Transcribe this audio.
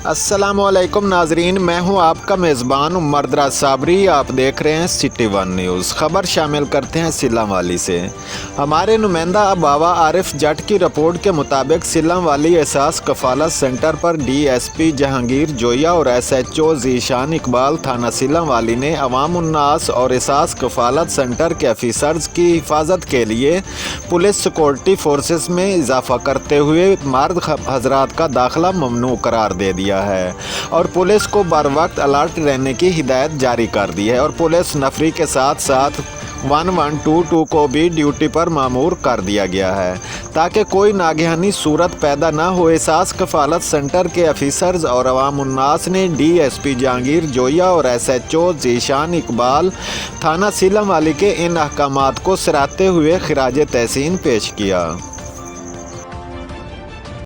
अस्सलाम वालेकुम नाजरीन, मैं हूं आपका मेज़बान मर्दराज साबरी। आप देख रहे हैं सिटी वन न्यूज़। खबर शामिल करते हैं सिल्लांवाली से। हमारे नुमाइंदा बाबा आरिफ जट की रिपोर्ट के मुताबिक सिल्लांवाली एहसास कफालत सेंटर पर DSP जहांगीर जोया और SHO ज़ीशान इकबाल थाना सिल्लांवाली ने अवाम उन्नास और एहसास कफालत सेंटर के ऑफिसर्स की हिफाजत के लिए पुलिस सिक्योरिटी फोर्सेस में इजाफा करते हुए मर्द हजरात का दाखिला ममनू करार दे दिया है और पुलिस को बर वक्त अलर्ट रहने की हिदायत जारी कर दी है और पुलिस नफरी के साथ साथ 1122 को भी ड्यूटी पर मामूर कर दिया गया है ताकि कोई नागहानी सूरत पैदा ना हो। एहसास कफालत सेंटर के ऑफिसर्स और अवाम उन्नास ने DSP जहांगीर जोया और SHO ज़ीशान इकबाल थाना सिल्लांवाली के इन अहकामात को सराहते हुए खिराज तहसीन पेश किया।